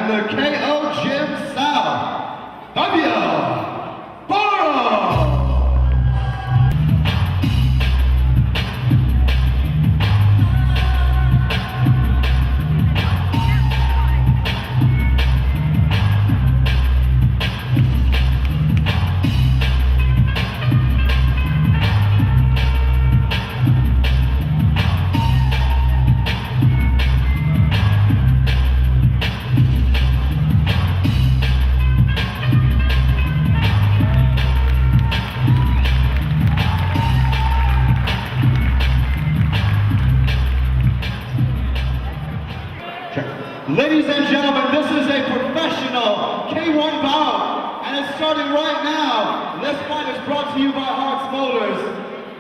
the KO Gym South, Fabio, Barros. Ladies and gentlemen, this is a professional K1 bout, and it's starting right now. This fight is brought to you by Hartz Motors.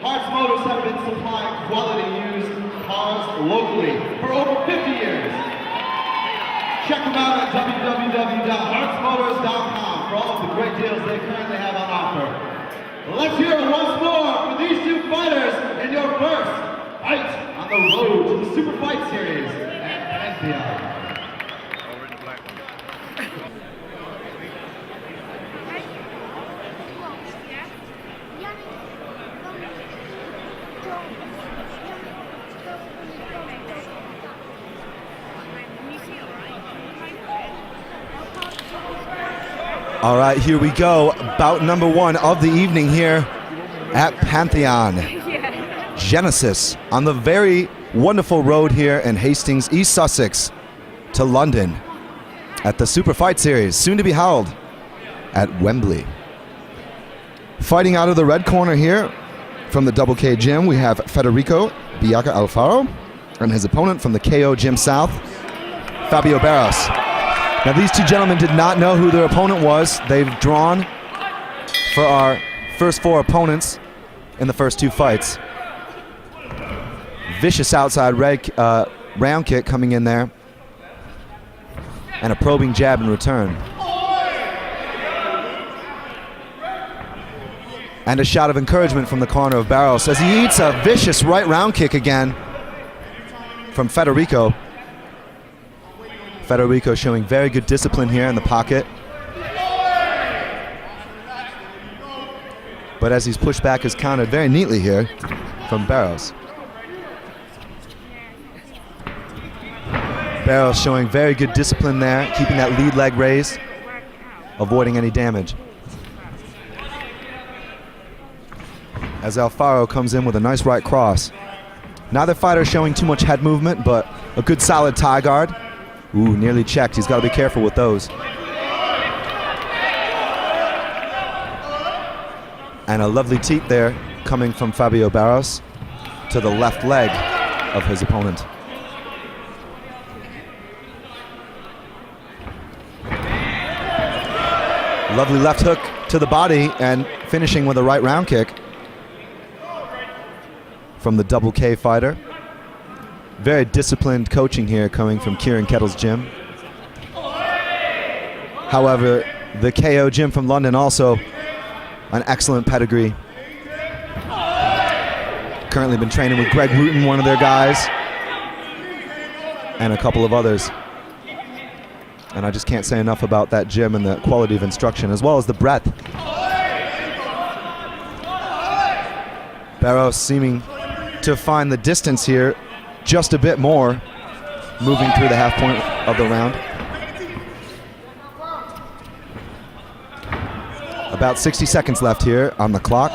Hartz Motors have been supplying quality used cars locally for over 50 years. Check them out at www.hartzmotors.com for all of the great deals they currently have on offer. Let's hear it once more for these two fighters in your first fight on the road to the Super Fight Series at Pantheon. All right, here we go. Bout number one of the evening here at Pantheon. Genesis on the very wonderful road here in Hastings, East Sussex to London at the Super Fight Series, soon to be held at Wembley. Fighting out of the red corner here from the Double K Gym, we have Federico Beaka Alfaro and his opponent from the KO Gym South, Fabio Barros. Now these two gentlemen did not know who their opponent was. They've drawn for our first four opponents in the first two fights. Vicious outside round kick coming in there, and a probing jab in return. And a shot of encouragement from the corner of Barros as he eats a vicious right round kick again from Federico. Federico showing very good discipline here in the pocket. But as he's pushed back, is countered very neatly here from Barros. Barros showing very good discipline there, keeping that lead leg raised, avoiding any damage. As Alfaro comes in with a nice right cross. Neither fighter showing too much head movement, but a good solid tie guard. Ooh, nearly checked. He's got to be careful with those. And a lovely teep there coming from Fabio Barros to the left leg of his opponent. Lovely left hook to the body and finishing with a right round kick from the Double K fighter. Very disciplined coaching here coming from Kieran Kettle's gym. However, the KO Gym from London also an excellent pedigree. Currently been training with Greg Wooten, one of their guys, and a couple of others. And I just can't say enough about that gym and the quality of instruction, as well as the breadth. Barros seeming to find the distance here just a bit more, moving through the half point of the round. About 60 seconds left here on the clock.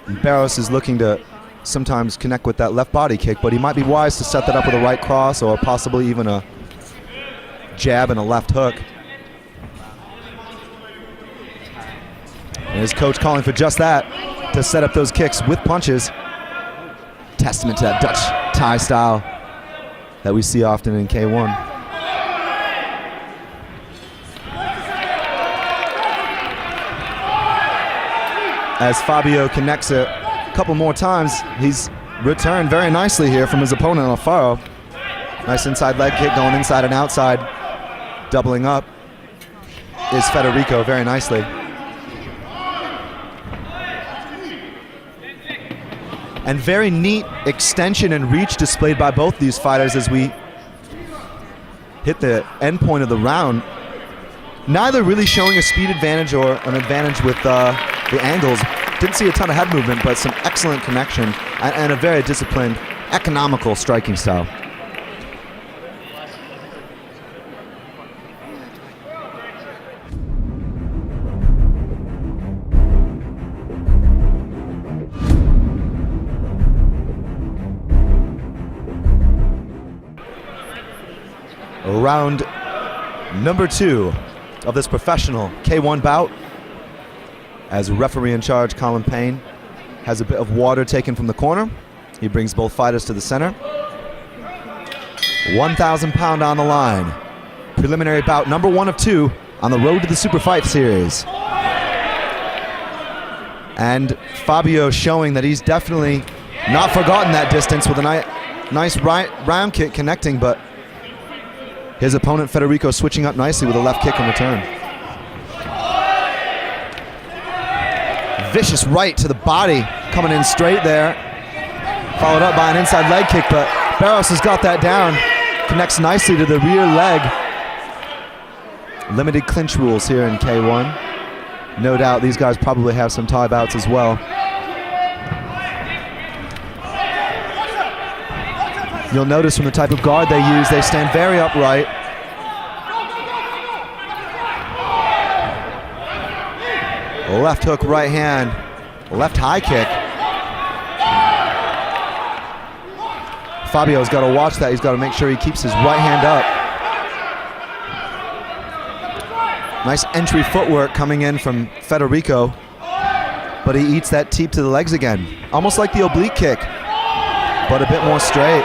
And Barros is looking to sometimes connect with that left body kick, but he might be wise to set that up with a right cross or possibly even a jab and a left hook. And his coach calling for just that, to set up those kicks with punches. Testament to that Dutch Thai style that we see often in K1. As Fabio connects a couple more times, he's returned very nicely here from his opponent, Alfaro. Nice inside leg kick going inside and outside. Doubling up is Federico very nicely. And very neat extension and reach displayed by both these fighters as we hit the end point of the round. Neither really showing a speed advantage or an advantage with the angles. Didn't see a ton of head movement, but some excellent connection and a very disciplined, economical striking style. Round number 2 of this professional K1 bout, as referee in charge Colin Payne has a bit of water taken from the corner. He brings both fighters to the center. 1,000 pound on the line. Preliminary bout number 1 of 2 on the road to the Super Fight Series. And Fabio showing that he's definitely not forgotten that distance with a nice round kick connecting, but his opponent Federico switching up nicely with a left kick in return. Vicious right to the body, coming in straight there. Followed up by an inside leg kick, but Barros has got that down. Connects nicely to the rear leg. Limited clinch rules here in K1. No doubt these guys probably have some tie bouts as well. You'll notice from the type of guard they use, they stand very upright. Left hook, right hand, left high kick. Fabio's got to watch that. He's got to make sure he keeps his right hand up. Nice entry footwork coming in from Federico, but he eats that teep to the legs again. Almost like the oblique kick, but a bit more straight.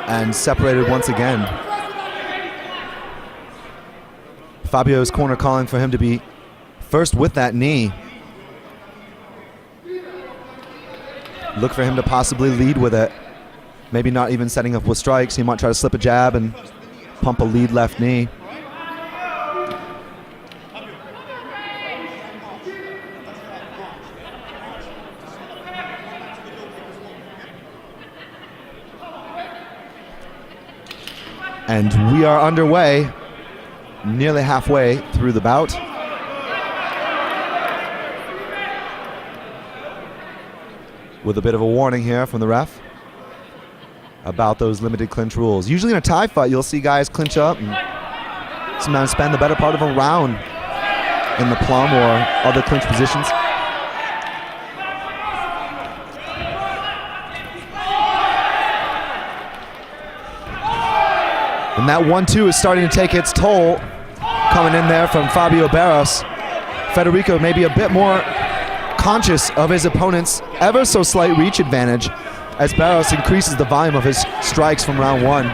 And separated once again. Fabio's corner calling for him to be first with that knee. Look for him to possibly lead with it. Maybe not even setting up with strikes. He might try to slip a jab and pump a lead left knee. And we are underway, nearly halfway through the bout. With a bit of a warning here from the ref about those limited clinch rules. Usually in a tie fight, you'll see guys clinch up and sometimes spend the better part of a round in the plum or other clinch positions. And that 1-2 is starting to take its toll, coming in there from Fabio Barros. Federico maybe a bit more conscious of his opponent's ever so slight reach advantage as Barros increases the volume of his strikes from round 1.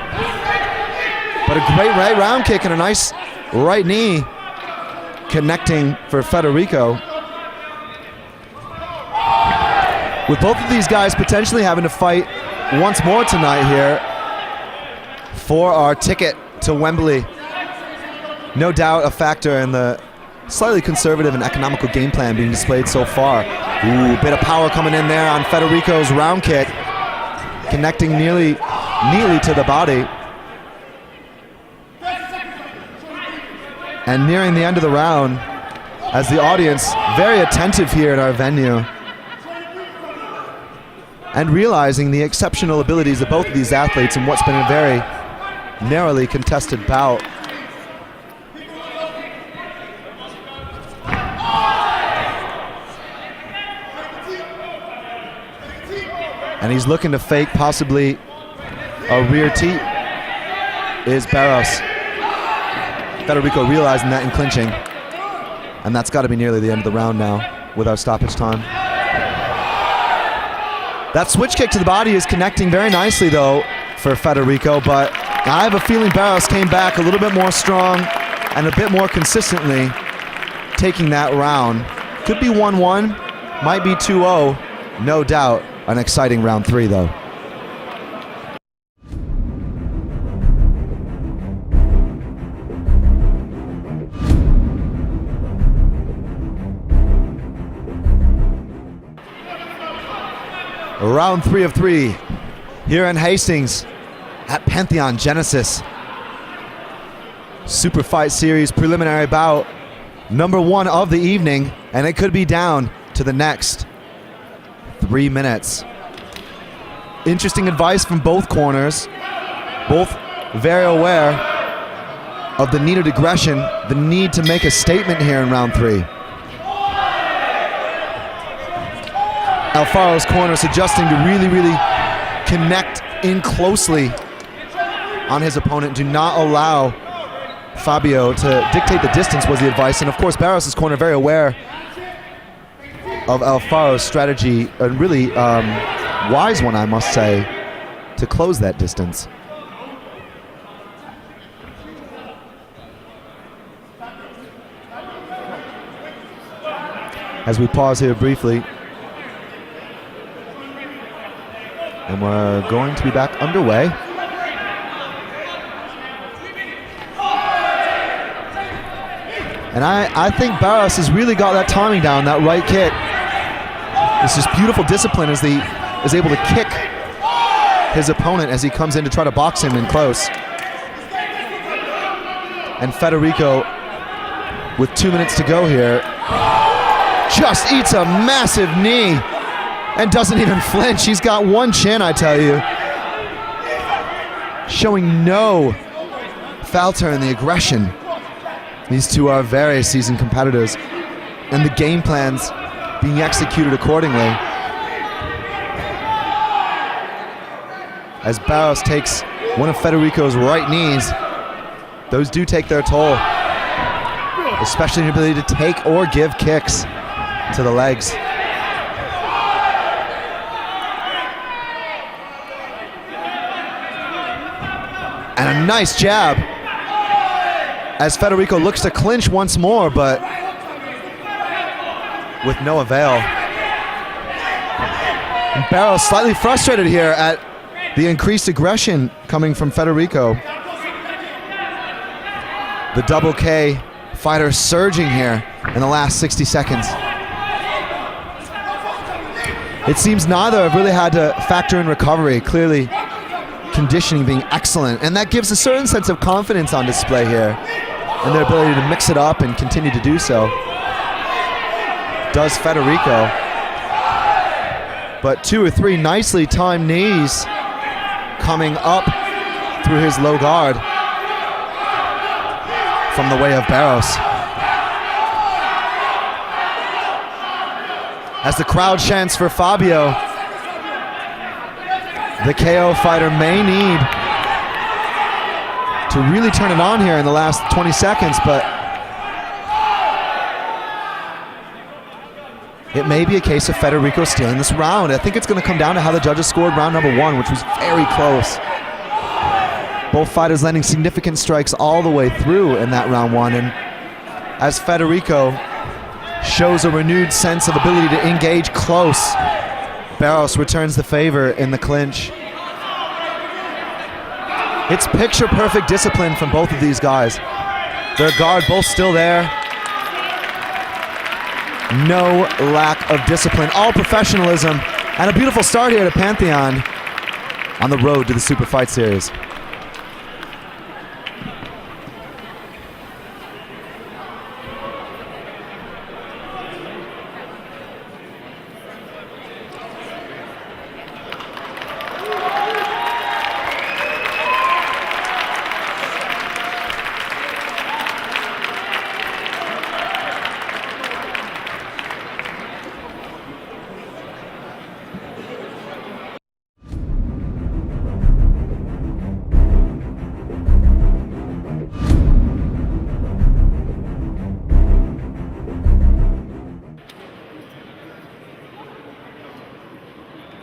But a great right round kick and a nice right knee connecting for Federico. With both of these guys potentially having to fight once more tonight here for our ticket to Wembley. No doubt a factor in the slightly conservative and economical game plan being displayed so far. Ooh, bit of power coming in there on Federico's round kick, connecting neatly to the body. And nearing the end of the round, as the audience very attentive here at our venue, and realizing the exceptional abilities of both of these athletes in what's been a very narrowly contested bout. And he's looking to fake possibly a rear teep is Barros. Federico realizing that and clinching. And that's got to be nearly the end of the round now with our stoppage time. That switch kick to the body is connecting very nicely though for Federico, but I have a feeling Barros came back a little bit more strong and a bit more consistently taking that round. Could be 1-1, might be 2-0, no doubt. An exciting round 3 though. Round 3 of 3 here in Hastings at Pantheon Genesis. Super Fight Series preliminary bout, number 1 of the evening, and it could be down to the next 3 minutes. Interesting advice from both corners, both very aware of the needed aggression, the need to make a statement here in round 3. Alfaro's corner suggesting to really connect in closely on his opponent. Do not allow Fabio to dictate the distance was the advice. And of course, Barros' corner very aware of Alfaro's strategy, a really wise one, I must say, to close that distance. As we pause here briefly, and we're going to be back underway. And I think Barros has really got that timing down, that right kick. It's just beautiful discipline as he is able to kick his opponent as he comes in to try to box him in close. And Federico, with 2 minutes to go here, just eats a massive knee and doesn't even flinch. He's got one chin, I tell you. Showing no falter in the aggression. These two are very seasoned competitors, and the game plans being executed accordingly. As Barros takes one of Federico's right knees, those do take their toll, especially the ability to take or give kicks to the legs. And a nice jab as Federico looks to clinch once more, but with no avail. And Barros slightly frustrated here at the increased aggression coming from Federico. The double K fighter surging here in the last 60 seconds. It seems neither have really had to factor in recovery. Clearly, conditioning being excellent, and that gives a certain sense of confidence on display here, and their ability to mix it up and continue to do so. Does Federico. But 2 or 3 nicely timed knees coming up through his low guard from the way of Barros. As the crowd chants for Fabio, the KO fighter may need to really turn it on here in the last 20 seconds, but it may be a case of Federico stealing this round. I think it's going to come down to how the judges scored round number 1, which was very close. Both fighters landing significant strikes all the way through in that round 1, and as Federico shows a renewed sense of ability to engage close, Barros returns the favor in the clinch. It's picture-perfect discipline from both of these guys. Their guard both still there. No lack of discipline, all professionalism, and a beautiful start here at Pantheon on the road to the Super Fight Series.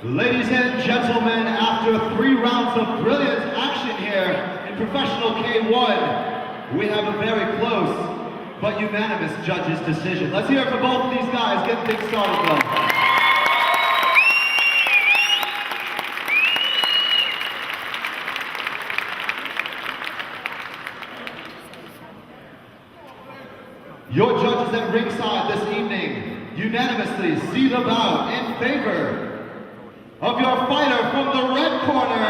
Ladies and gentlemen, after 3 rounds of brilliant action here in professional K1, we have a very close but unanimous judges' decision. Let's hear it for both of these guys. Get things started, though. Your judges at ringside this evening unanimously see the bout in favor of your fighter from the red corner,